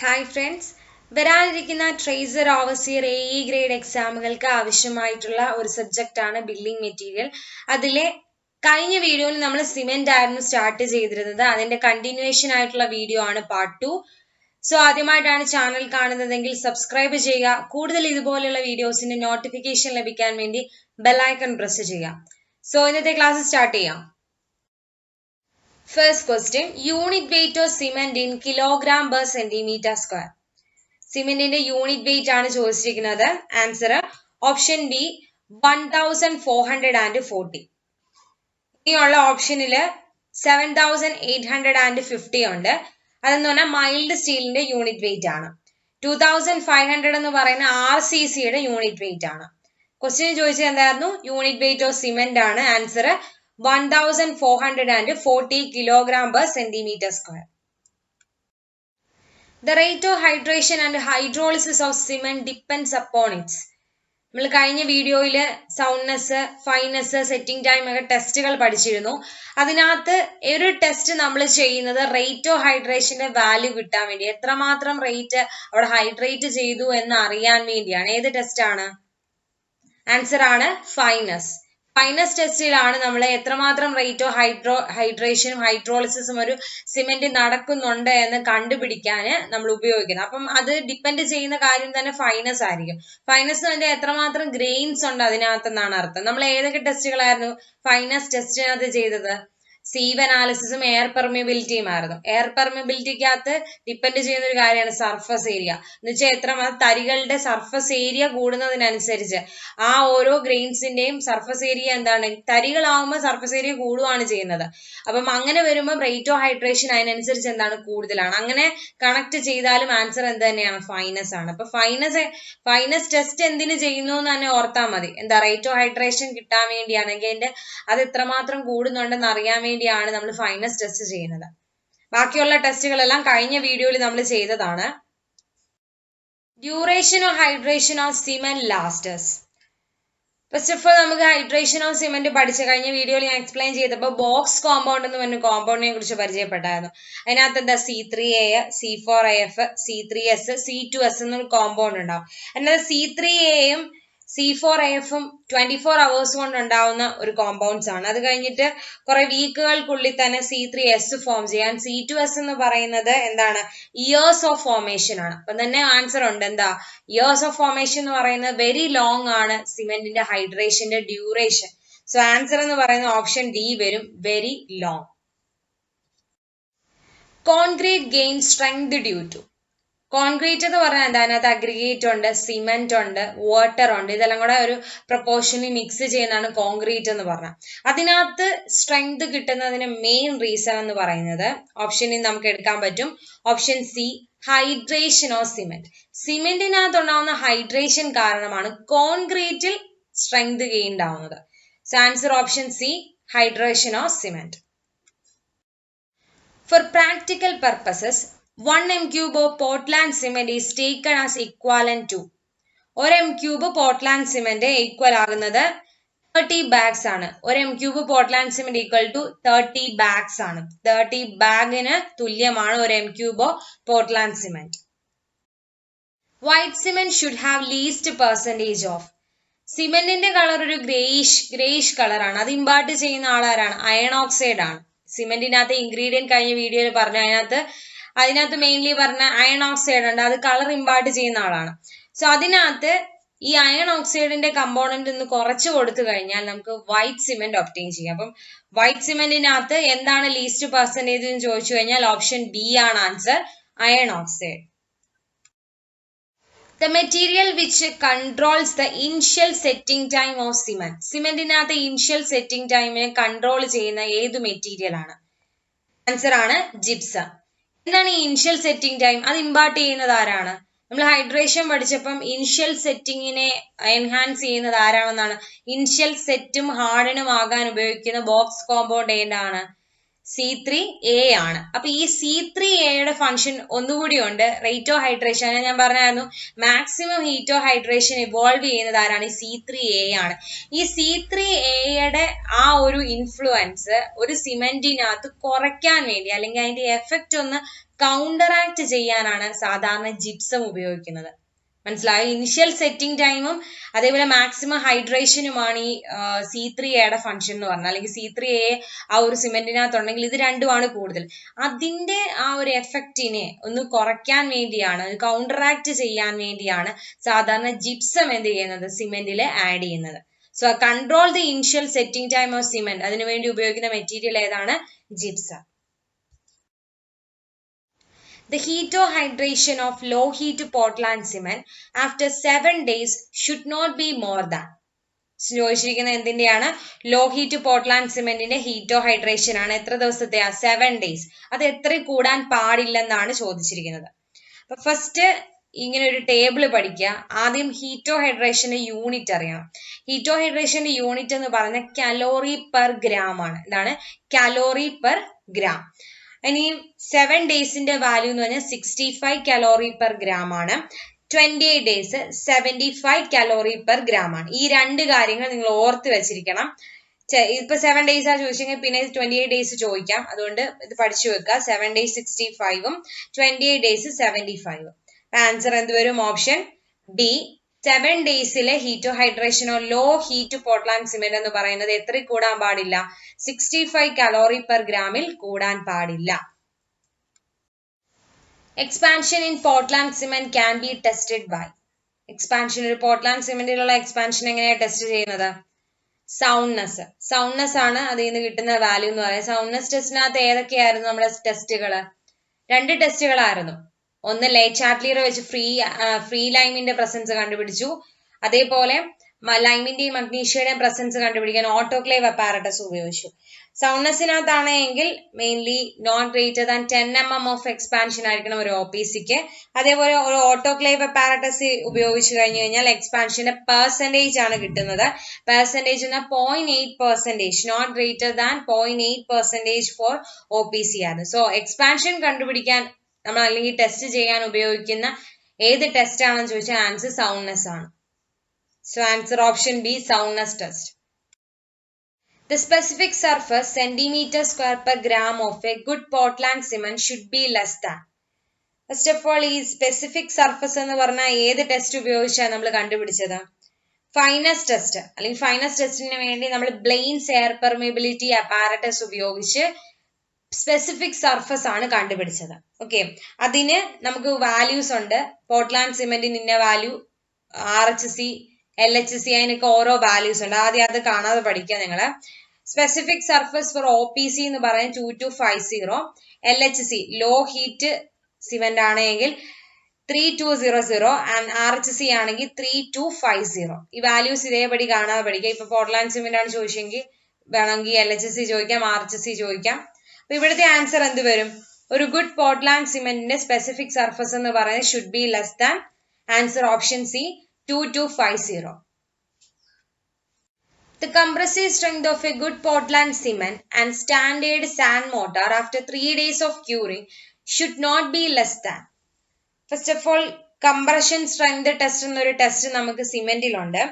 Hi friends, വരാനിരിക്കുന്ന tracer overseer AE grade എക്സാമുകൾക്ക് ആവശ്യമായിട്ടുള്ള ഒരു സബ്ജക്റ്റാണ് ബിൽഡിംഗ് മെറ്റീരിയൽ. അതിലെ കഴിഞ്ഞ വീഡിയോയിൽ നമ്മൾ സിമെന്റ് ആയിരുന്നു സ്റ്റാർട്ട് ചെയ്തിരുന്നത്. അതിന്റെ കണ്ടിന്യൂവേഷൻ ആയിട്ടുള്ള വീഡിയോ ആണ് പാർട്ട് 2. സോ ആദ്യമായിട്ടാണ് ചാനൽ കാണുന്നതെങ്കിൽ സബ്സ്ക്രൈബ് ചെയ്യുക. കൂടുതൽ ഇതുപോലെയുള്ള വീഡിയോസിന്റെ നോട്ടിഫിക്കേഷൻ ലഭിക്കാൻ വേണ്ടി ബെല്ലൈക്കൺ പ്രസ് ചെയ്യുക. സോ ഇന്നത്തെ ക്ലാസ് സ്റ്റാർട്ട് ചെയ്യാം. First question, unit weight of cement in kilogram per centimeter square. സിമെന്റിന്റെ യൂണിറ്റ് വെയിറ്റ് ആണ് ചോദിച്ചിരിക്കുന്നത്. Answer option B 1440. ഇനിയുള്ള ഓപ്ഷനിൽ 7850 ഉണ്ട്. അതെന്ന് പറഞ്ഞാൽ മൈൽഡ് സ്റ്റീലിന്റെ യൂണിറ്റ് വെയിറ്റ് ആണ്. 2500 എന്ന് പറയുന്ന RCCയുടെ യൂണിറ്റ് വെയിറ്റ് ആണ്. ക്വസ്റ്റ്യൻ ചോദിച്ചത് എന്തായിരുന്നു? യൂണിറ്റ് വെയിറ്റ് ഓഫ് സിമെന്റ് ആണ്. Answer 1440 kilogram per centimeter square. The rate of hydration and hydrolysis of cement depends upon its. നമ്മൾ കഴിഞ്ഞ വീഡിയോയിൽ സൗണ്ട്നെസ്, ഫൈനസ്, സെറ്റിംഗ് ടൈം ഒക്കെ ടെസ്റ്റുകൾ പഠിച്ചിരുന്നു. അതിനകത്ത് ഒരു ടെസ്റ്റ് നമ്മൾ ചെയ്യുന്നത് റേറ്റ് ഓഫ് ഹൈഡ്രേഷന്റെ വാല്യൂ കിട്ടാൻ വേണ്ടി, എത്രമാത്രം റേറ്റ് അവിടെ ഹൈഡ്രേറ്റ് ചെയ്തു എന്ന് അറിയാൻ വേണ്ടിയാണ്. ഏത് ടെസ്റ്റ് ആണ്? ആൻസർ ആണ് ഫൈനസ്. ഫൈനസ് ടെസ്റ്റിലാണ് നമ്മൾ എത്രമാത്രം റേറ്റ് ഓഫ് ഹൈഡ്രേഷനും ഹൈഡ്രോളിസിസും ഒരു സിമെന്റ് നടക്കുന്നുണ്ട് എന്ന് കണ്ടുപിടിക്കാൻ നമ്മൾ ഉപയോഗിക്കുന്നത്. അപ്പം അത് ഡിപ്പെൻഡ് ചെയ്യുന്ന കാര്യം തന്നെ ഫൈനസ് ആയിരിക്കും. ഫൈനസ് എന്ന് പറഞ്ഞാൽ എത്രമാത്രം ഗ്രെയിൻസ് ഉണ്ട് അതിനകത്തെന്നാണ് അർത്ഥം. നമ്മൾ ഏതൊക്കെ ടെസ്റ്റുകളായിരുന്നു ഫൈനസ് ടെസ്റ്റിനകത്ത് ചെയ്തത്? സീവ് അനാലിസിസും എയർ പെർമിയബിലിറ്റിയും ആയിരുന്നു. എയർ പെർമിയബിലിറ്റിക്കകത്ത് ഡിപ്പെൻഡ് ചെയ്യുന്ന ഒരു കാര്യമാണ് സർഫസ് ഏരിയ. എന്ന് വെച്ചാൽ എത്രമാത്രം തരികളുടെ സർഫസ് ഏരിയ കൂടുന്നതിനനുസരിച്ച് ആ ഓരോ ഗ്രെയിൻസിന്റെയും സർഫസ് ഏരിയ എന്താണ്? തരികളാവുമ്പോൾ സർഫസ് ഏരിയ കൂടുകയാണ് ചെയ്യുന്നത്. അപ്പം അങ്ങനെ വരുമ്പോൾ റേറ്റ് ഓഫ് ഹൈഡ്രേഷൻ അതിനനുസരിച്ച് എന്താണ്? കൂടുതലാണ്. അങ്ങനെ കണക്ട് ചെയ്താലും ആൻസർ എന്ത് തന്നെയാണ്? ഫൈനസ് ആണ്. അപ്പൊ ഫൈനസ് ടെസ്റ്റ് എന്തിനു ചെയ്യുന്നു എന്ന് തന്നെ ഓർത്താൽ മതി. എന്താ? റേറ്റ് ഓഫ് ഹൈഡ്രേഷൻ കിട്ടാൻ വേണ്ടിയാണെങ്കിൽ അത് എത്രമാത്രം കൂടുന്നുണ്ടെന്ന് അറിയാൻ വേണ്ടിയാണ് നമ്മൾ ഫൈനസ് ടെസ്റ്റ് ചെയ്യുന്നത്. ബാക്കിയുള്ള ടെസ്റ്റുകളെല്ലാം കഴിഞ്ഞ വീഡിയോയിൽ നമ്മൾ ചെയ്തതാണ്. Duration of hydration of cement lasts. First of all നമുക്ക് ഹൈഡ്രേഷൻ ഓഫ് സിമെന്റ് പഠിച്ച കഴിഞ്ഞ വീഡിയോയിൽ ഞാൻ എക്സ്പ്ലെയിൻ ചെയ്തപ്പോൾ ബോക്സ് കോമ്പൗണ്ട് എന്ന് പറഞ്ഞ കോമ്പൗണ്ടിനെ കുറിച്ച് പരിചയപ്പെട്ടായിരുന്നു. അതിനകത്ത് എന്താ? C3A, C4AF, C3S, C2S എന്നൊരു കോമ്പൗണ്ട് ഉണ്ടാവും. എന്നാൽ C3Aയും C4AFും 24 hours കൊണ്ട് ഉണ്ടാവുന്ന ഒരു കോമ്പൗണ്ട്സ് ആണ്. അത് കഴിഞ്ഞിട്ട് കുറെ വീക്കുകൾക്കുള്ളിൽ തന്നെ C3S ഫോം ചെയ്യാൻ. C2S എന്ന് പറയുന്നത് എന്താണ്? ഇയേഴ്സ് ഓഫ് ഫോർമേഷൻ ആണ്. അപ്പം തന്നെ ആൻസർ ഉണ്ട്. എന്താ? ഇയേഴ്സ് ഓഫ് ഫോർമേഷൻ എന്ന് പറയുന്നത് വെരി ലോങ് ആണ് സിമെന്റിന്റെ ഹൈഡ്രേഷന്റെ ഡ്യൂറേഷൻ. സോ ആൻസർ എന്ന് പറയുന്നത് ഓപ്ഷൻ ഡി വരും, very long. Concrete gain strength due to. Concrete എന്ന് പറഞ്ഞാൽ എന്താ? അതിനകത്ത് അഗ്രിഗേറ്റ് ഉണ്ട്, സിമെന്റ് ഉണ്ട്, വാട്ടർ ഉണ്ട്. ഇതെല്ലാം കൂടെ ഒരു പ്രൊപ്പോർഷനിൽ മിക്സ് ചെയ്യുന്നതാണ് കോൺക്രീറ്റ് എന്ന് പറഞ്ഞാൽ. അതിനകത്ത് സ്ട്രെങ്ത് കിട്ടുന്നതിന് മെയിൻ റീസൺ എന്ന് പറയുന്നത് ഓപ്ഷനിൽ നമുക്ക് എടുക്കാൻ പറ്റും. Option C, hydration of cement. സിമെന്റിനകത്ത് ഉണ്ടാവുന്ന ഹൈഡ്രേഷൻ കാരണമാണ് കോൺക്രീറ്റിൽ സ്ട്രെങ്ത് ഗെയിൻ ഉണ്ടാവുന്നത്. So answer option C, hydration of cement. For practical purposes 1 m³ of Portland cement is taken as equivalent to. 1 m³ Portland cement equal ആകുന്നത് 30 bags ആണ്. 1 m³ Portland cement equal to 30 bags ആണ്. 30 ബാഗിന് തുല്യമാണ് 1 m³ Portland cement. White cement should have least percentage of. സിമെന്റിന്റെ colour ഒരു greyish കളറാണ്. അത് impart ചെയ്യുന്ന ആളാരാണ്? അയൺ ഓക്സൈഡ് ആണ്. സിമെന്റിനകത്ത് ഇൻഗ്രീഡിയന്റ് കഴിഞ്ഞ വീഡിയോയിൽ പറഞ്ഞു. അതിനകത്ത് മെയിൻലി പറഞ്ഞ അയൺ ഓക്സൈഡ് ഉണ്ട്. അത് കളർ ഇമ്പാർട്ട് ചെയ്യുന്ന ആളാണ്. സോ അതിനകത്ത് ഈ അയൺ ഓക്സൈഡിന്റെ കമ്പോണന്റ് ഒന്ന് കുറച്ച് കൊടുത്തു കഴിഞ്ഞാൽ നമുക്ക് വൈറ്റ് സിമെന്റ് ഒബ്റ്റെയിൻ ചെയ്യാം. അപ്പം വൈറ്റ് സിമെന്റിനകത്ത് എന്താണ് ലീസ്റ്റ് പെർസെന്റേജ് എന്ന് ചോദിച്ചു കഴിഞ്ഞാൽ ഓപ്ഷൻ ബി ആണ് answer, iron oxide. The material which controls the initial setting time of cement. സിമെന്റിനകത്ത് ഇനിഷ്യൽ സെറ്റിംഗ് ടൈമിനെ കൺട്രോൾ ചെയ്യുന്ന ഏത് മെറ്റീരിയൽ ആണ്? ആൻസർ ആണ് ജിപ്സം. എന്താണ് ഈ ഇനിഷ്യൽ സെറ്റിംഗ് ടൈം? അത് ഇമ്പാർട്ട് ചെയ്യുന്നത് ആരാണ്? നമ്മൾ ഹൈഡ്രേഷൻ പഠിച്ചപ്പം ഇനിഷ്യൽ സെറ്റിങ്ങിനെ എൻഹാൻസ് ചെയ്യുന്നത് ആരാണെന്നാണ്. ഇനിഷ്യൽ സെറ്റും ഹാർഡനും ആകാൻ ഉപയോഗിക്കുന്ന ബോക്സ് കോമ്പൗണ്ട് ഏതാണ്? C3A ആണ്. അപ്പൊ ഈ C3Aയുടെ ഫംഗ്ഷൻ ഒന്നുകൂടി ഉണ്ട്, റേറ്റ് ഓഫ് ഹൈഡ്രേഷൻ. ഞാൻ പറഞ്ഞായിരുന്നു maximum heat of hydration evolve ചെയ്യുന്നത് ആരാണ്? C3A ആണ്. ഈ C3Aയുടെ ആ ഒരു ഇൻഫ്ലുവൻസ് ഒരു സിമെന്റിനകത്ത് കുറയ്ക്കാൻ വേണ്ടി അല്ലെങ്കിൽ അതിന്റെ എഫക്റ്റ് ഒന്ന് കൗണ്ടറാക്ട് ചെയ്യാനാണ് സാധാരണ ജിപ്സം ഉപയോഗിക്കുന്നത്. മനസ്സിലായോ? ഇനിഷ്യൽ സെറ്റിംഗ് ടൈമും അതേപോലെ മാക്സിമം ഹൈഡ്രേഷനുമാണ് ഈ C3Aയുടെ ഫംഗ്ഷൻ എന്ന് പറഞ്ഞാൽ, അല്ലെങ്കിൽ C3A ആ ഒരു സിമെന്റിനകത്തുണ്ടെങ്കിൽ ഇത് രണ്ടുമാണ് കൂടുതൽ. അതിന്റെ ആ ഒരു എഫക്റ്റിനെ ഒന്ന് കുറയ്ക്കാൻ വേണ്ടിയാണ്, കൗണ്ടറാക്ട് ചെയ്യാൻ വേണ്ടിയാണ് സാധാരണ ജിപ്സം എന്ത് ചെയ്യുന്നത്, സിമെന്റിൽ ആഡ് ചെയ്യുന്നത്. So control the initial setting time of cement, അതിനുവേണ്ടി ഉപയോഗിക്കുന്ന മെറ്റീരിയൽ ഏതാണ്? Gypsum. The hetohydration of low heat Portland cement after 7 days should not be more than. ചോദിച്ചിരിക്കുന്ന എന്തിന്റെയാണ്? ലോ ഹീറ്റ് പോർട്ട്ലാൻഡ് സിമെന്റിന്റെ ഹീറ്റോഹൈഡ്രേഷൻ ആണ്. എത്ര ദിവസത്തെയാ? 7 days. അത് എത്ര കൂടാൻ പാടില്ലെന്നാണ് ചോദിച്ചിരിക്കുന്നത്. അപ്പൊ ഫസ്റ്റ് ഇങ്ങനെ ഒരു ടേബിൾ പഠിക്കുക. ആദ്യം ഹീറ്റോഹൈഡ്രേഷന്റെ യൂണിറ്റ് അറിയണം. ഹീറ്റോഹൈഡ്രേഷന്റെ യൂണിറ്റ് എന്ന് പറഞ്ഞാൽ കലോറി പെർ ഗ്രാം ആണ്. എന്താണ്? Calorie per gram. ഇനി 7 ഡേയ്സിന്റെ വാല്യൂ എന്ന് പറഞ്ഞാൽ 65 കലോറി പെർ ഗ്രാം ആണ്. 28 ഡേയ്സ് 75 കലോറി പെർ ഗ്രാം ആണ്. ഈ രണ്ട് കാര്യങ്ങൾ നിങ്ങൾ ഓർത്ത് വെച്ചിരിക്കണം. ഇപ്പൊ 7 ഡേയ്സ് ആ ചോദിച്ചെങ്കിൽ പിന്നെ 28 ഡേയ്സ് ചോദിക്കാം. അതുകൊണ്ട് ഇത് പഠിച്ചു വെക്കുക. 7 ഡേയ്സ് 65ഉം 28 ഡേയ്സ് 75ഉം. ആൻസർ എന്ത് വരും? Option B. 7 ഡേയ്സിലെ ഹീറ്റോഹൈഡ്രേഷനോ ലോ ഹീറ്റ് പോർട്ട്ലാൻഡ് സിമെന്റ് എന്ന് പറയുന്നത് എത്ര കൂടാൻ പാടില്ല? 65 കലോറി പെർ ഗ്രാമിൽ കൂടാൻ പാടില്ല. Expansion in Portland cement can be tested by. Expansion, ഒരു പോർട്ട്ലാൻഡ് സിമെന്റിലുള്ള എക്സ്പാൻഷൻ എങ്ങനെയാണ് ടെസ്റ്റ് ചെയ്യുന്നത്? സൗണ്ട്നെസ് ആണ് അതിൽ നിന്ന് കിട്ടുന്ന വാല്യൂ എന്ന് പറയുന്നത്. സൗണ്ട്നെസ് ടെസ്റ്റിനകത്ത് ഏതൊക്കെയായിരുന്നു നമ്മുടെ ടെസ്റ്റുകൾ? 2 ടെസ്റ്റുകളായിരുന്നു. ഒന്ന് ലേചാറ്റ്ലിയർ വെച്ച് ഫ്രീ ലൈമിന്റെ പ്രസൻസ് കണ്ടുപിടിച്ചു. അതേപോലെ ലൈമിന്റെയും മഗ്നീഷ്യയുടെയും പ്രസൻസ് കണ്ടുപിടിക്കാൻ ഓട്ടോക്ലേവ് അപ്പാരറ്റസ് ഉപയോഗിച്ചു. സൗണ്ട്നെസ്സിനകത്താണെങ്കിൽ mainly not greater than 10 mm of expansion ആയിരിക്കണം ഒരു OPCക്ക്. അതേപോലെ ഒരു ഓട്ടോക്ലേവ് അപ്പാരറ്റസ് ഉപയോഗിച്ചു കഴിഞ്ഞു കഴിഞ്ഞാൽ എക്സ്പാൻഷന്റെ പെർസെന്റേജ് ആണ് കിട്ടുന്നത്. പെർസെന്റേജ് എന്നാൽ 0.8%, not greater than 0.8% for OPC ആണ്. സോ എക്സ്പാൻഷൻ കണ്ടുപിടിക്കാൻ നമ്മൾ അല്ലെങ്കിൽ ടെസ്റ്റ് ചെയ്യാൻ ഉപയോഗിക്കുന്ന ഏത് ടെസ്റ്റ് ആണെന്ന് ചോദിച്ചാൽ ആൻസർ സൗണ്ട്നെസ് ആണ്. So answer option B, soundness test. The specific surface centimeter square per gram of a good Portland cement should be less than. First of all, ഈ സ്പെസിഫിക് സർഫസ് എന്ന് പറഞ്ഞാൽ ഏത് ടെസ്റ്റ് ഉപയോഗിച്ചാണ് നമ്മൾ കണ്ടുപിടിച്ചത്? ഫൈനസ് ടെസ്റ്റ്. അല്ലെങ്കിൽ ഫൈനസ് ടെസ്റ്റിന് വേണ്ടി നമ്മൾ ബ്ലെയിൻസ് എയർ പെർമിയബിലിറ്റി അപ്പാരറ്റസ് ഉപയോഗിച്ച് സ്പെസിഫിക് സർഫസ് ആണ് കണ്ടുപിടിച്ചത്. ഓക്കെ, അതിന് നമുക്ക് വാല്യൂസ് ഉണ്ട്. പോർട്ട്ലാൻഡ് സിമെന്റിന് ഇന്ന വാല്യൂ, RHC, LHC, അതിനൊക്കെ ഓരോ വാല്യൂസ് ഉണ്ട്. ആദ്യം അത് കാണാതെ പഠിക്കുക നിങ്ങള്. സ്പെസിഫിക് സർഫസ് ഫോർ OPC എന്ന് പറയുന്നത് 2250, LHC ലോ ഹീറ്റ് സിമെന്റ് ആണെങ്കിൽ 3200 ആൻഡ് RHC ആണെങ്കിൽ 3250. ഈ വാല്യൂസ് ഇതേപടി കാണാതെ പഠിക്കുക. ഇപ്പൊ പോർട്ട്ലാൻഡ് സിമെന്റ് ആണ് ചോദിച്ചെങ്കിൽ വേണമെങ്കിൽ LHC ചോദിക്കാം, RHC ചോദിക്കാം. അപ്പൊ ഇവിടുത്തെ ആൻസർ എന്ത് വരും? ഒരു ഗുഡ് പോർട്ട്ലാൻഡ് സിമെന്റിന്റെ സ്പെസിഫിക് സർഫസ് എന്ന് പറയുന്നത് should be less than. Answer option C, 2250. The compressive strength of a good Portland cement and standard sand mortar after 3 days of curing should not be less than. First of all, compression strength test എന്നൊരു test നമുക്ക് സിമെന്റിലുണ്ട്.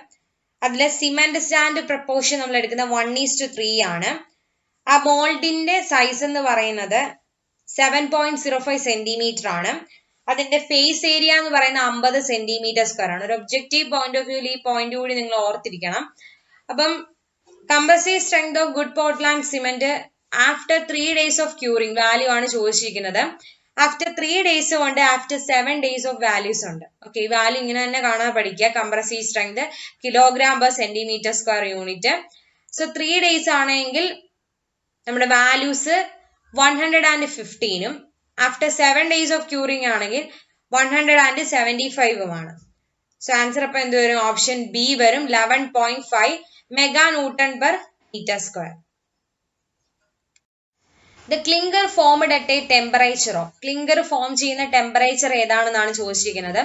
അതിലെ cement stand proportion നമ്മൾ എടുക്കുന്ന 1:3 ആണ്. ആ മോൾഡിന്റെ size എന്ന് പറയുന്നത് 7.05 centimetre ആണ്. അതിന്റെ ഫേസ് ഏരിയ എന്ന് പറയുന്നത് 50 സെന്റിമീറ്റർ സ്ക്വയർ ആണ്. ഒരു ഒബ്ജക്റ്റീവ് പോയിന്റ് ഓഫ് വ്യൂവിൽ ഈ പോയിന്റ് കൂടി നിങ്ങൾ ഓർത്തിരിക്കണം. അപ്പം compressive strength of good Portland cement after 3 days of curing value ആണ് ചോദിച്ചിരിക്കുന്നത്. ആഫ്റ്റർ 3 days ഉണ്ട്, ആഫ്റ്റർ 7 days ഓഫ് വാല്യൂസ് ഉണ്ട്. ഓക്കെ, ഈ വാല്യൂ ഇങ്ങനെ തന്നെ കാണാൻ പഠിക്കുക. Compressive strength kilogram per centimetre square unit. So 3 days ആണെങ്കിൽ നമ്മുടെ വാല്യൂസ് 115ഉം ആഫ്റ്റർ 7 days ഓഫ് ക്യൂറിംഗ് ആണെങ്കിൽ 175ഉമാണ്. സോ ആൻസർ അപ്പൊ എന്ത് വരും? ഓപ്ഷൻ ബി വരും, 11.5 mega newton per metre square. The clinker formed at a temperature of. Clinker form ചെയ്യുന്ന ടെമ്പറേച്ചർ ഏതാണെന്നാണ് ചോദിച്ചിരിക്കുന്നത്.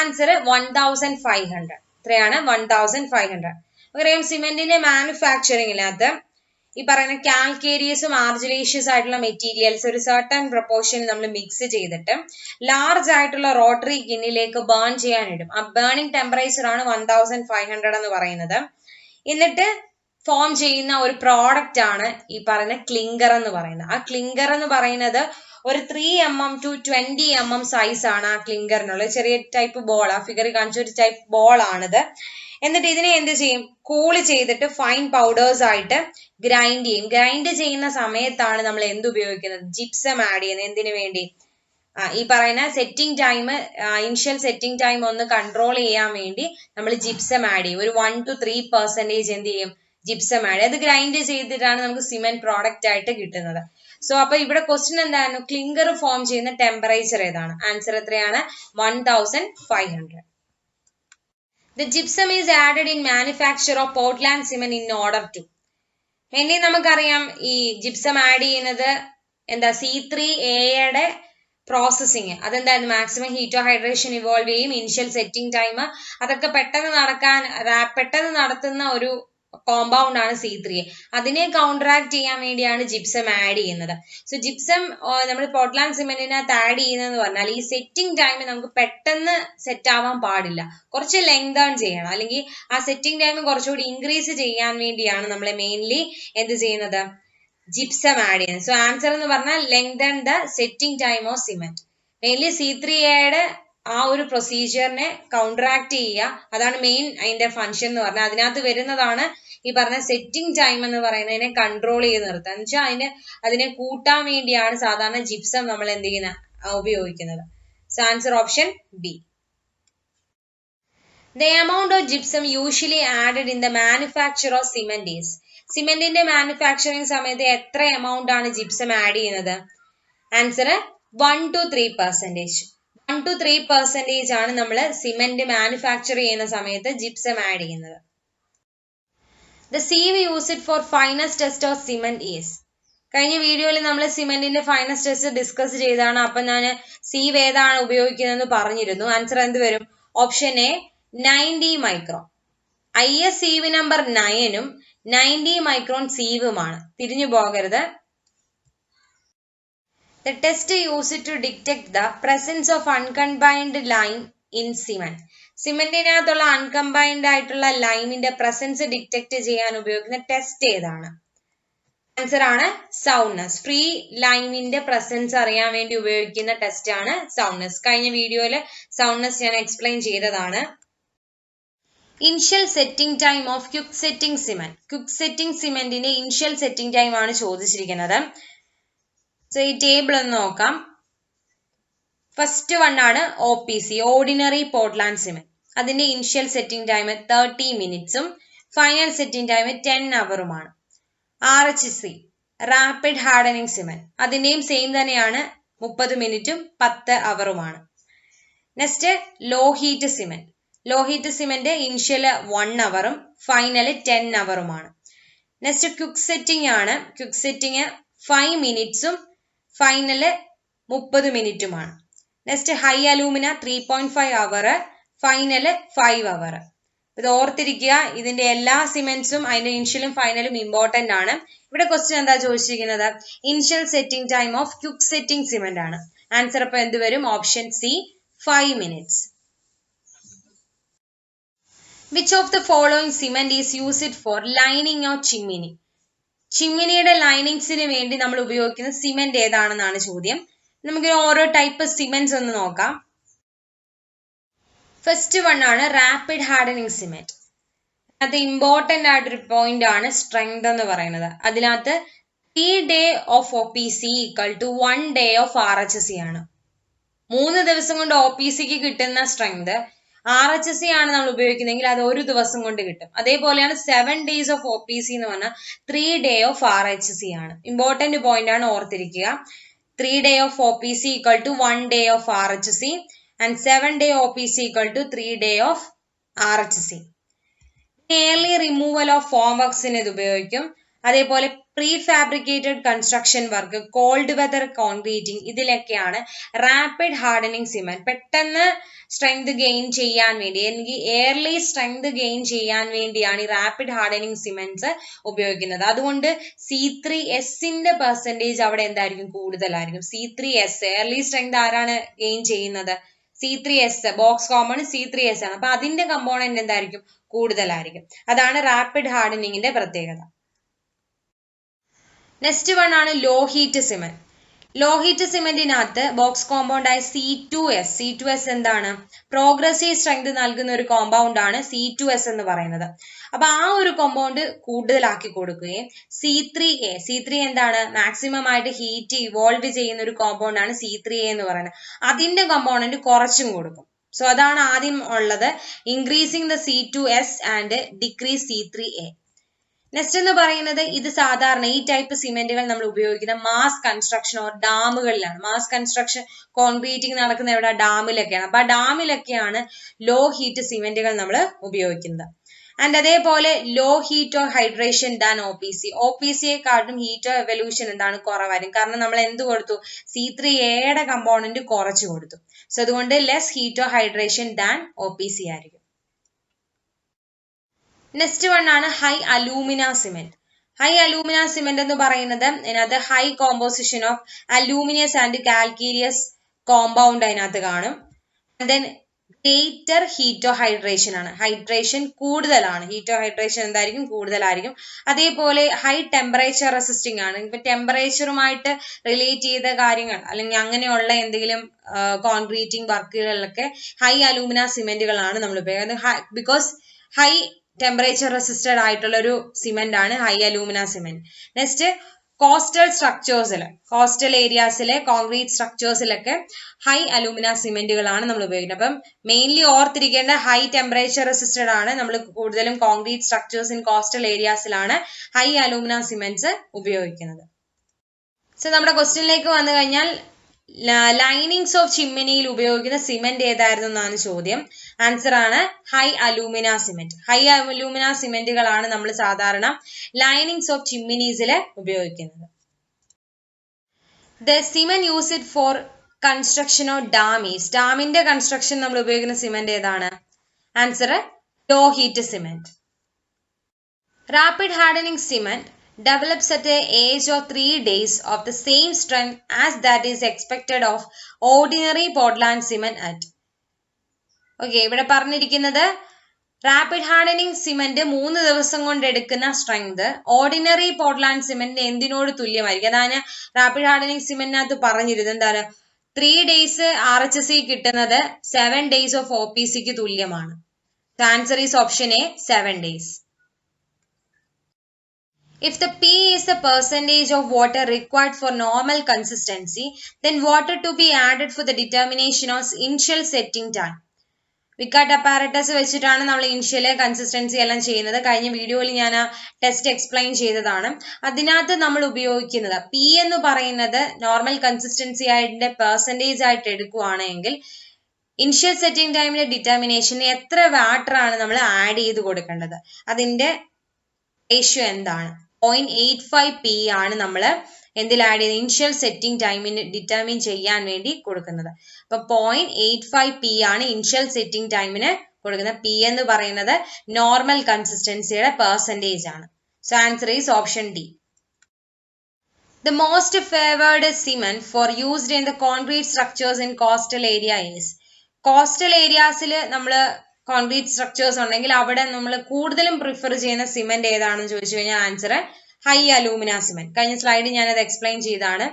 ആൻസർ 1500. എത്രയാണ്? 1500. നമുക്കറിയാം സിമെന്റിന്റെ മാനുഫാക്ചറിങ്ങിനകത്ത് ഈ പറയുന്ന കാൽക്കേരിയസും ആർജിലേഷ്യസ് ആയിട്ടുള്ള മെറ്റീരിയൽസ് ഒരു സർട്ടൺ പ്രൊപ്പോർഷൻ നമ്മൾ മിക്സ് ചെയ്തിട്ട് ലാർജ് ആയിട്ടുള്ള റോട്ടറി ഗിന്നിലേക്ക് ബേൺ ചെയ്യാനിടും. ആ ബേണിംഗ് ടെമ്പറേച്ചർ ആണ് 1500 എന്ന് പറയുന്നത്. എന്നിട്ട് ഫോം ചെയ്യുന്ന ഒരു പ്രോഡക്റ്റ് ആണ് ഈ പറയുന്ന ക്ലിങ്കർ എന്ന് പറയുന്നത്. ആ ക്ലിങ്കർ എന്ന് പറയുന്നത് ഒരു 3 mm to 20 mm സൈസ് ആണ് ആ ക്ലിങ്കറിനുള്ളത്. ചെറിയ ടൈപ്പ് ബോൾ, ആ ഫിഗറിൽ കാണിച്ച ഒരു ടൈപ്പ് ബോൾ ആണിത്. എന്നിട്ട് ഇതിനെ എന്ത് ചെയ്യും, കൂള് ചെയ്തിട്ട് ഫൈൻ പൗഡേഴ്സ് ആയിട്ട് ഗ്രൈൻഡ് ചെയ്യും. ഗ്രൈൻഡ് ചെയ്യുന്ന സമയത്താണ് നമ്മൾ എന്ത് ഉപയോഗിക്കുന്നത്, ജിപ്സം ആഡ് ചെയ്യുന്നത്. എന്തിനു വേണ്ടി, ഈ പറയുന്ന setting time, initial setting time ഒന്ന് കൺട്രോൾ ചെയ്യാൻ വേണ്ടി നമ്മൾ ജിപ്സം ആഡ് ചെയ്യും. ഒരു 1 to 3% എന്ത് ചെയ്യും, ജിപ്സം ആഡ്. അത് ഗ്രൈൻഡ് ചെയ്തിട്ടാണ് നമുക്ക് സിമെന്റ് പ്രോഡക്റ്റ് ആയിട്ട് കിട്ടുന്നത്. സോ അപ്പൊ ഇവിടെ ക്വസ്റ്റ്യൻ എന്തായിരുന്നു, ക്ലിങ്കർ ഫോം ചെയ്യുന്ന ടെമ്പറേച്ചർ ഏതാണ്? ആൻസർ എത്രയാണ്, 1500. The gypsum is added in manufacture of Portland cement in order to. ഇനി നമുക്കറിയാം ഈ ജിപ്സം ആഡ് ചെയ്യുന്നത് എന്താ, C3A പ്രോസസ്സിങ്. അതെന്തായിരുന്നു, മാക്സിമം ഹീറ്റോ ഹൈഡ്രേഷൻ ഇവോൾവ് ചെയ്യും, ഇനിഷ്യൽ സെറ്റിംഗ് ടൈം, അതൊക്കെ പെട്ടെന്ന് നടത്തുന്ന ഒരു കോമ്പൗണ്ട് ആണ് C3A. അതിനെ കൗണ്ടറാക്ട് ചെയ്യാൻ വേണ്ടിയാണ് ജിപ്സം ആഡ് ചെയ്യുന്നത്. സോ ജിപ്സം നമ്മൾ പോർട്ട്ലാൻഡ് സിമെന്റിനകത്ത് ആഡ് ചെയ്യുന്നതെന്ന് പറഞ്ഞാൽ ഈ സെറ്റിംഗ് ടൈം നമുക്ക് പെട്ടെന്ന് സെറ്റ് ആവാൻ പാടില്ല, കുറച്ച് ലെങ്തേൺ ചെയ്യണം, അല്ലെങ്കിൽ ആ സെറ്റിംഗ് ടൈം കുറച്ചുകൂടി ഇൻക്രീസ് ചെയ്യാൻ വേണ്ടിയാണ് നമ്മൾ മെയിൻലി എന്ത് ചെയ്യുന്നത്, ജിപ്സം ആഡ് ചെയ്യുന്നത്. സോ ആൻസർ എന്ന് പറഞ്ഞാൽ lengthen the setting time of cement. Mainly C3A ആ ഒരു പ്രൊസീജിയറിനെ കൗണ്ടറാക്ട് ചെയ്യുക, അതാണ് മെയിൻ അതിന്റെ ഫംഗ്ഷൻ എന്ന് പറഞ്ഞാൽ. അതിനകത്ത് വരുന്നതാണ് ഈ പറഞ്ഞ സെറ്റിംഗ് ടൈം എന്ന് പറയുന്നതിനെ കൺട്രോൾ ചെയ്ത് നിർത്തുക. എന്ന് വെച്ചാൽ അതിനെ കൂട്ടാൻ വേണ്ടിയാണ് സാധാരണ ജിപ്സം നമ്മൾ എന്ത് ചെയ്യുന്ന ഉപയോഗിക്കുന്നത്. So answer option B. The amount of gypsum usually added in the manufacture of cement is. സിമെന്റിന്റെ മാനുഫാക്ചറിങ് സമയത്ത് എത്ര എമൗണ്ട് ആണ് ജിപ്സം ആഡ് ചെയ്യുന്നത്? Answer 1 to 3%. 1 to 3% ആണ് നമ്മൾ സിമെന്റ് മാനുഫാക്ചർ ചെയ്യുന്ന സമയത്ത് ജിപ്സം ആഡ് ചെയ്യുന്നത്. The sieve used for finest test of cement is. കഴിഞ്ഞ വീഡിയോയിൽ നമ്മൾ സിമെന്റിന്റെ ഫൈനസ്റ്റ് ടെസ്റ്റ് ഡിസ്കസ് ചെയ്താണ്. അപ്പൊ ഞാൻ സീവ് ഏതാണ് ഉപയോഗിക്കുന്നതെന്ന് പറഞ്ഞിരുന്നു. ആൻസർ എന്ത് വരും? Option A 90 micron. IS sieve number 9 90 micron സീവുമാണ്, തിരിഞ്ഞു പോകരുത്. The test used to detect the presence of uncombined lime in cement. സിമെന്റിനകത്തുള്ള അൺകമ്പൈൻഡ് ആയിട്ടുള്ള ലൈമിന്റെ പ്രസൻസ് ഡിറ്റക്ട് ചെയ്യാൻ ഉപയോഗിക്കുന്ന ടെസ്റ്റ് ഏതാണ്? ആൻസർ ആണ് സൗണ്ട്നെസ്. ഫ്രീ ലൈമിന്റെ പ്രസൻസ് അറിയാൻ വേണ്ടി ഉപയോഗിക്കുന്ന ടെസ്റ്റ് ആണ് സൗണ്ട്നെസ്. കഴിഞ്ഞ വീഡിയോയില് സൗണ്ട്നെസ് ഞാൻ എക്സ്പ്ലെയിൻ ചെയ്തതാണ്. Initial setting time of quick setting cement. Quick setting സിമെന്റിന്റെ ഇനിഷ്യൽ സെറ്റിംഗ് ടൈം ആണ് ചോദിച്ചിരിക്കുന്നത്. സോ ഈ ടേബിൾ ഒന്ന് നോക്കാം. ഫസ്റ്റ് വൺ ആണ് OPC, ഓർഡിനറി പോർട്ട്ലാൻഡ് സിമെന്റ്. അതിന്റെ ഇനിഷ്യൽ സെറ്റിംഗ് ടൈം 30 മിനിറ്റ്സും ഫൈനൽ സെറ്റിംഗ് ടൈം 10 ഹവറുമാണ്. RHC, റാപ്പിഡ് ഹാർഡനിങ് സിമെന്റ്, അതിന്റെയും സെയിം തന്നെയാണ്, 30 മിനിറ്റും 10 ഹവറുമാണ്. Next low heat cement. Low heat cement initial 1 ഹവറും ഫൈനൽ 10 ഹവറുമാണ്. നെക്സ്റ്റ് ക്വിക്ക് സെറ്റിംഗ് ആണ്. ക്വിക്ക് സെറ്റിംഗ് 5 മിനിറ്റ്സും ഫൈനല് 30 മിനിറ്റുമാണ്. Next high alumina 3.5 hour, final 5 hour. ഇത് ഓർത്തിരിക്കുക, ഇതിന്റെ എല്ലാ സിമെന്റ്സും അതിന്റെ ഇനിഷ്യലും ഫൈനലും ഇമ്പോർട്ടന്റ് ആണ്. ഇവിടെ ക്വസ്റ്റ്യൻ എന്താ ചോദിച്ചിരിക്കുന്നത്? Initial setting time of quick setting cement ആണ്. ആൻസർ അപ്പൊ എന്ത് വരും? Option C 5 minutes. Which of the following cement is used for lining of chimney? ചിമ്മിനിയുടെ ലൈനിങ്സിന് വേണ്ടി നമ്മൾ ഉപയോഗിക്കുന്ന സിമെന്റ് ഏതാണെന്നാണ് ചോദ്യം. നമുക്ക് ഓരോ ടൈപ്പ് സിമെന്റ്സ് ഒന്ന് നോക്കാം. ഫസ്റ്റ് വൺ ആണ് റാപ്പിഡ് ഹാർഡനിങ് സിമെന്റ്. അത് ഇമ്പോർട്ടന്റ് ആയിട്ടൊരു പോയിന്റ് ആണ് സ്ട്രെങ്ത് എന്ന് പറയുന്നത്. അതിനകത്ത് 3 days of OPC = 1 day of RHC ആണ്. 3 ദിവസം കൊണ്ട് OPCക്ക് കിട്ടുന്ന സ്ട്രെങ്ത് RHC ആണ് നമ്മൾ ഉപയോഗിക്കുന്നതെങ്കിൽ അത് 1 ദിവസം കൊണ്ട് കിട്ടും. അതേപോലെയാണ് 7 days of OPC എന്ന് പറഞ്ഞാൽ 3 days of RHC ആണ്. ഇമ്പോർട്ടന്റ് പോയിന്റ് ആണ്, ഓർത്തിരിക്കുക. 3 days of OPC = 1 day of RHC and 7 days OPC = 3 days of RHC. early removal of formworksന് ഇത് ഉപയോഗിക്കും. അതേപോലെ prefabricated construction work, cold weather concreting, ഇതിലൊക്കെയാണ് റാപ്പിഡ് ഹാർഡനിങ് സിമെന്റ് പെട്ടെന്ന് സ്ട്രെങ്ത് ഗെയിൻ ചെയ്യാൻ വേണ്ടി, അല്ലെങ്കിൽ എയർലി സ്ട്രെങ്ത് ഗെയിൻ ചെയ്യാൻ വേണ്ടിയാണ് ഈ റാപ്പിഡ് ഹാർഡനിങ് സിമെന്റ്സ് ഉപയോഗിക്കുന്നത്. അതുകൊണ്ട് C3S പെർസെന്റേജ് അവിടെ എന്തായിരിക്കും? കൂടുതലായിരിക്കും. C3S എയർലി സ്ട്രെങ്ത് ആരാണ് ഗെയിൻ ചെയ്യുന്നത്? C3S, ബോക്സ് കോമൺ C3S ആണ്. അപ്പൊ അതിന്റെ കമ്പോണന്റ് എന്തായിരിക്കും? കൂടുതലായിരിക്കും. അതാണ് റാപ്പിഡ് ഹാർഡനിങ്ങിന്റെ പ്രത്യേകത. നെക്സ്റ്റ് വൺ ആണ് low heat cement. Low heat സിമെന്റിനകത്ത് ബോക്സ് കോമ്പൗണ്ട് ആയ C2S എന്താണ്? പ്രോഗ്രസീവ് സ്ട്രെങ്ത് നൽകുന്ന ഒരു കോമ്പൗണ്ട് ആണ് C2S എന്ന് പറയുന്നത്. അപ്പൊ ആ ഒരു കോമ്പൗണ്ട് കൂടുതലാക്കി കൊടുക്കുകയും C3 എന്താണ്? മാക്സിമം ആയിട്ട് ഹീറ്റ് ഇവോൾവ് ചെയ്യുന്ന ഒരു കോമ്പൗണ്ട് ആണ് C3A എന്ന് പറയുന്നത്. അതിന്റെ കോമ്പോണന്റ് കുറച്ചും കൊടുക്കും. സോ അതാണ് ആദ്യം ഉള്ളത്, increasing the C2S and decrease C3A. Next എന്ന് പറയുന്നത്, ഇത് സാധാരണ ഈ ടൈപ്പ് സിമെന്റുകൾ നമ്മൾ ഉപയോഗിക്കുന്ന മാസ് കൺസ്ട്രക്ഷൻ ഓർ ഡാമുകളിലാണ്. മാസ് കൺസ്ട്രക്ഷൻ കോൺക്രീറ്റിംഗ് നടക്കുന്ന എവിടെ? ഡാമിലൊക്കെയാണ്. അപ്പൊ ആ ഡാമിലൊക്കെയാണ് ലോ ഹീറ്റ് സിമെന്റുകൾ നമ്മൾ ഉപയോഗിക്കുന്നത്. ആൻഡ് അതേപോലെ low heat of hydration than OPC-യെക്കാട്ടും ഹീറ്റ് ഓർ എവല്യൂഷൻ എന്താണ്? കുറവായിരിക്കും. കാരണം നമ്മൾ എന്ത് കൊടുത്തു? C3A കമ്പോണന്റ് കുറച്ചു കൊടുത്തു. സോ അതുകൊണ്ട് less heat of hydration than OPC ആയിരിക്കും. നെക്സ്റ്റ് വൺ ആണ് high alumina cement. High alumina cement എന്ന് പറയുന്നത് അതിനകത്ത് high composition of aluminous and calcareous compound അതിനകത്ത് കാണും. ദെൻ ഗ്രേറ്റർ ഹീറ്റോ ഹൈഡ്രേഷൻ ആണ്, ഹൈഡ്രേഷൻ കൂടുതലാണ്. ഹീറ്റോ ഹൈഡ്രേഷൻ എന്തായിരിക്കും? കൂടുതലായിരിക്കും. അതേപോലെ ഹൈ ടെമ്പറേച്ചർ റെസിസ്റ്റിംഗ് ആണ്. ഇപ്പൊ ടെമ്പറേച്ചറുമായിട്ട് റിലേറ്റ് ചെയ്ത കാര്യങ്ങൾ അല്ലെങ്കിൽ അങ്ങനെയുള്ള എന്തെങ്കിലും കോൺക്രീറ്റിംഗ് വർക്കുകളിലൊക്കെ ഹൈ അലൂമിന സിമെന്റുകളാണ് നമ്മൾ ഉപയോഗിക്കുന്നത്. ബിക്കോസ് ഹൈ ടെമ്പറേച്ചർ റെസിസ്റ്റഡ് ആയിട്ടുള്ള ഒരു സിമെന്റ് ആണ് high alumina cement. Next coastal ഏരിയാസിലെ കോൺക്രീറ്റ് സ്ട്രക്ചേഴ്സിലൊക്കെ ഹൈ അലൂമിന സിമെന്റുകളാണ് നമ്മൾ ഉപയോഗിക്കുന്നത്. അപ്പം മെയിൻലി ഓർത്തിരിക്കേണ്ട ഹൈ ടെമ്പറേച്ചർ റെസിസ്റ്റഡ് ആണ്. നമ്മൾ കൂടുതലും കോൺക്രീറ്റ് സ്ട്രക്ചേഴ്സ് ഇൻ കോസ്റ്റൽ ഏരിയാസിലാണ് ഹൈ അലൂമിന സിമെന്റ്സ് ഉപയോഗിക്കുന്നത്. സോ നമ്മുടെ ക്വസ്റ്റ്യനിലേക്ക് വന്നു കഴിഞ്ഞാൽ ലൈനിങ്സ് ഓഫ് ചിമ്മിനിയിൽ ഉപയോഗിക്കുന്ന സിമെന്റ് ഏതായിരുന്നു എന്നാണ് ചോദ്യം. ആൻസർ ആണ് high alumina cement. High alumina സിമെന്റുകളാണ് നമ്മൾ സാധാരണ ലൈനിങ്സ് ഓഫ് ചിമ്മിനീസിൽ ഉപയോഗിക്കുന്നത്. The cement used for construction of dams. ഡാമിന്റെ കൺസ്ട്രക്ഷൻ നമ്മൾ ഉപയോഗിക്കുന്ന സിമെന്റ് ഏതാണ്? Answer low heat cement. Rapid hardening cement develops at an age of 3 days of the same strength as that is expected of ordinary Portland cement at. Okay, ഇവിടെ പറഞ്ഞിരിക്കുന്നത് rapid hardening cement 3 ദിവസം കൊണ്ട് എടുക്കുന്ന strength ordinary Portland സിമെന്റിന് എന്തിനോട് തുല്യമായിരിക്കും? അതാണ് rapid hardening സിമെന്റിനകത്ത് പറഞ്ഞിരുന്നത്. എന്താണ്? 3 days RHC കിട്ടുന്നത് 7 days of OPCക്ക് തുല്യമാണ്. Answer is option A, 7 days. If the P is the percentage of water required for normal consistency, then water to be added for the determination of initial setting time. Vicat apparatus വെച്ചിട്ടാണ് നമ്മൾ initial consistency എല്ലാം ചെയ്യുന്നത്. കഴിഞ്ഞ വീഡിയോയിൽ ഞാൻ ആ test explain ചെയ്തതാണ്. അതിനകത്ത് നമ്മൾ ഉപയോഗിക്കുന്നത് P എന്ന് പറയുന്നത് നോർമൽ കൺസിസ്റ്റൻസി ആയിട്ട് പെർസെൻറ്റേജ് ആയിട്ട് എടുക്കുകയാണെങ്കിൽ ഇനിഷ്യൽ സെറ്റിംഗ് ടൈമിന്റെ ഡിറ്റർമിനേഷൻ എത്ര വാട്ടർ ആണ് നമ്മൾ ആഡ് ചെയ്ത് കൊടുക്കേണ്ടത്, അതിന്റെ റേഷ്യോ എന്താണ്? 0.85 P ആണ് നമ്മൾ എന്തിൽ ആഡ് ചെയ്ത് ഇനിഷ്യൽ സെറ്റിംഗ് ടൈമിന് ഡിറ്റർമിൻ ചെയ്യാൻ വേണ്ടി കൊടുക്കുന്നത്. അപ്പൊ 0.85 P ആണ് ഇനിഷ്യൽ സെറ്റിംഗ് ടൈമിന് കൊടുക്കുന്നത്. P എന്ന് പറയുന്നത് നോർമൽ കൺസിസ്റ്റൻസിയുടെ പെർസെൻറ്റേജ് ആണ്. So answer is option D. The most favored cement for used in the concrete structures in coastal area is. Coastal ഏരിയാസിൽ നമ്മൾ കോൺക്രീറ്റ് സ്ട്രക്ചേഴ്സ് ഉണ്ടെങ്കിൽ അവിടെ നമ്മൾ കൂടുതലും പ്രിഫർ ചെയ്യുന്ന സിമെന്റ് ഏതാണെന്ന് ചോദിച്ചു കഴിഞ്ഞാൽ ആൻസർ ഹൈ അലൂമിന സിമെന്റ്. കഴിഞ്ഞ സ്ലൈഡിൽ ഞാനത് എക്സ്പ്ലെയിൻ ചെയ്താണ്.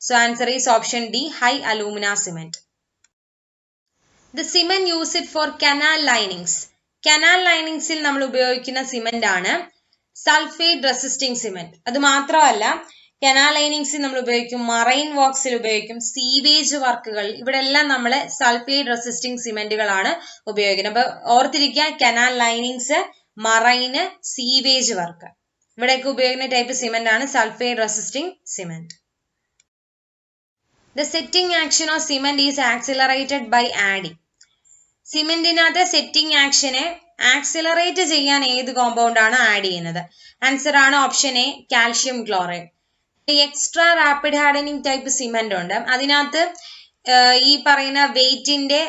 So answer is option D, high alumina cement. The cement used for canal linings. Canal ലൈനിങ്സിൽ നമ്മൾ ഉപയോഗിക്കുന്ന സിമെന്റ് ആണ് സൾഫേറ്റ് റെസിസ്റ്റിംഗ് സിമെന്റ്. അത് മാത്രമല്ല കനാൽ ലൈനിങ്സിൽ നമ്മൾ ഉപയോഗിക്കും, മറൈൻ വർക്സിൽ ഉപയോഗിക്കും, സീവേജ് വർക്കുകൾ, ഇവിടെ എല്ലാം നമ്മൾ സൾഫേറ്റ് റെസിസ്റ്റിംഗ് സിമെന്റുകളാണ് ഉപയോഗിക്കുന്നത്. അപ്പൊ ഓർത്തിരിക്കുക, canal linings, marine, sewage work, ഇവിടെയൊക്കെ ഉപയോഗിക്കുന്ന ടൈപ്പ് സിമെന്റ് ആണ് sulphate resisting cement. The setting action of cement is accelerated by adding. സിമെന്റിനകത്ത് സെറ്റിംഗ് ആക്ഷനെ ആക്സിലറേറ്റ് ചെയ്യാൻ ഏത് കോമ്പൗണ്ട് ആണ് ആഡ് ചെയ്യുന്നത്? ആൻസർ ആണ് option A, calcium chloride. Extra rapid hardening type cement ഉണ്ട്. അതിനകത്ത് ഈ പറയുന്ന വെയിറ്റിന്റെ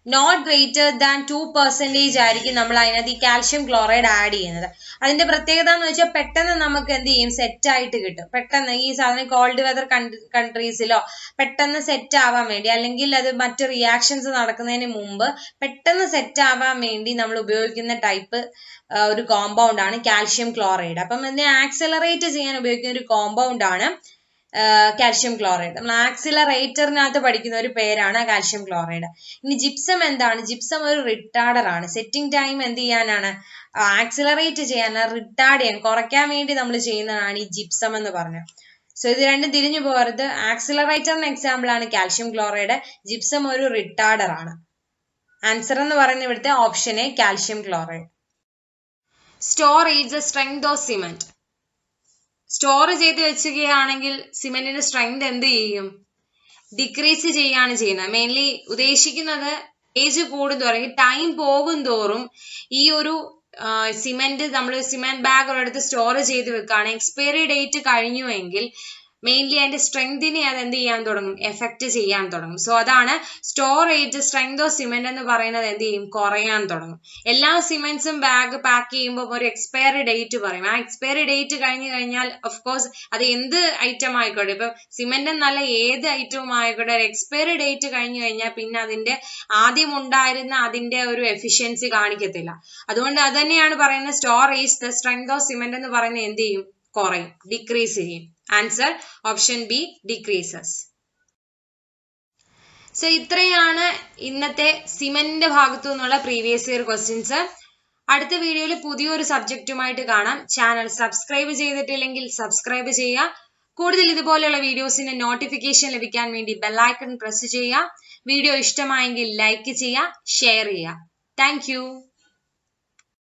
നോട്ട് ഗ്രേറ്റർ ദാൻ 2% ആയിരിക്കും നമ്മൾ അതിനകത്ത് ഈ കാൽഷ്യം ക്ലോറൈഡ് ആഡ് ചെയ്യുന്നത്. അതിന്റെ പ്രത്യേകത എന്ന് വെച്ചാൽ പെട്ടെന്ന് നമുക്ക് എന്ത് ചെയ്യും, സെറ്റ് ആയിട്ട് കിട്ടും. പെട്ടെന്ന് ഈ സാധനം കോൾഡ് വെതർ കൺട്രീസിലോ പെട്ടെന്ന് സെറ്റ് ആവാൻ വേണ്ടി, അല്ലെങ്കിൽ അത് മറ്റ് റിയാക്ഷൻസ് നടക്കുന്നതിന് മുമ്പ് പെട്ടെന്ന് സെറ്റ് ആവാൻ വേണ്ടി നമ്മൾ ഉപയോഗിക്കുന്ന ടൈപ്പ് ഒരു കോമ്പൗണ്ട് ആണ് കാൽഷ്യം ക്ലോറൈഡ്. അപ്പം ഇതിനെ ആക്സലറേറ്റ് ചെയ്യാൻ ഉപയോഗിക്കുന്ന ഒരു കോമ്പൗണ്ട് ആണ് കാൽഷ്യം ക്ലോറൈഡ്. നമ്മൾ ആക്സിലറേറ്ററിനകത്ത് പഠിക്കുന്ന ഒരു പേരാണ് കാൽഷ്യം ക്ലോറൈഡ്. ഇനി ജിപ്സം എന്താണ്? ജിപ്സം ഒരു റിട്ടാർഡർ ആണ്. സെറ്റിംഗ് ടൈം എന്ത് ചെയ്യാനാണ്? ആക്സിലറേറ്റ് ചെയ്യാനാണ്, റിട്ടാർഡ് ചെയ്യാൻ, കുറയ്ക്കാൻ വേണ്ടി നമ്മൾ ചെയ്യുന്നതാണ് ഈ ജിപ്സം എന്ന് പറഞ്ഞത്. സോ ഇത് രണ്ടും തിരിഞ്ഞു പോകരുത്. ആക്സിലറേറ്ററിന് എക്സാമ്പിൾ ആണ് കാൽഷ്യം ക്ലോറൈഡ്, ജിപ്സം ഒരു റിട്ടാർഡർ ആണ്. ആൻസർ എന്ന് പറയുന്ന ഇവിടുത്തെ option A calcium chloride. Storage strength of cement. Store ചെയ്ത് വെക്കുകയാണെങ്കിൽ സിമെന്റിന്റെ സ്ട്രെങ്ത് എന്ത് ചെയ്യും? ഡിക്രീസ് ചെയ്യാണ് ചെയ്യുന്നത്. മെയിൻലി ഉദ്ദേശിക്കുന്നത് ഏജ് കൂടുന്തോറും, ടൈം പോകും തോറും ഈ ഒരു സിമെന്റ് നമ്മൾ സിമെന്റ് ബാഗ് ഒരിടത്ത് സ്റ്റോർ ചെയ്ത് വെക്കുകയാണ്, എക്സ്പയറി ഡേറ്റ് കഴിഞ്ഞുവെങ്കിൽ മെയിൻലി അതിന്റെ സ്ട്രെങ്തിനെ അത് എന്ത് ചെയ്യാൻ തുടങ്ങും? എഫക്ട് ചെയ്യാൻ തുടങ്ങും. സോ അതാണ് സ്റ്റോറേജ് സ്ട്രെങ്ത് ഓഫ് സിമെന്റ് എന്ന് പറയുന്നത് എന്ത് ചെയ്യും? കുറയാൻ തുടങ്ങും. എല്ലാ സിമെന്റ്സും ബാഗ് പാക്ക് ചെയ്യുമ്പോൾ ഒരു എക്സ്പയറി ഡേറ്റ് പറയും. ആ എക്സ്പയറി ഡേറ്റ് കഴിഞ്ഞു കഴിഞ്ഞാൽ ഓഫ് കോഴ്സ് അത് എന്ത് ഐറ്റം ആയിക്കോട്ടെ, ഇപ്പൊ സിമെന്റ് എന്നല്ല ഏത് ഐറ്റവും ആയിക്കോട്ടെ, ഒരു എക്സ്പയറി ഡേറ്റ് കഴിഞ്ഞു കഴിഞ്ഞാൽ പിന്നെ അതിന്റെ ആദ്യം ഉണ്ടായിരുന്ന അതിന്റെ ഒരു എഫിഷ്യൻസി കാണിക്കത്തില്ല. അതുകൊണ്ട് അത് തന്നെയാണ് പറയുന്നത് storage the strength of cement എന്ന് പറയുന്നത് എന്ത് ചെയ്യും? കുറയും, ഡിക്രീസ് ചെയ്യും. Answer option B, decreases. So ഇത്രയാണ് ഇന്നത്തെ സിമെന്റിന്റെ ഭാഗത്തു നിന്നുള്ള പ്രീവിയസ് ഇയർ ക്വസ്റ്റ്യൻസ്. അടുത്ത വീഡിയോയിൽ പുതിയൊരു സബ്ജക്റ്റുമായിട്ട് കാണാം. ചാനൽ സബ്സ്ക്രൈബ് ചെയ്തിട്ടില്ലെങ്കിൽ സബ്സ്ക്രൈബ് ചെയ്യുക. കൂടുതൽ ഇതുപോലെയുള്ള വീഡിയോസിന്റെ നോട്ടിഫിക്കേഷൻ ലഭിക്കാൻ വേണ്ടി ബെല്ലൈക്കൺ പ്രസ് ചെയ്യുക. വീഡിയോ ഇഷ്ടമായെങ്കിൽ ലൈക്ക് ചെയ്യുക, ഷെയർ ചെയ്യുക. താങ്ക്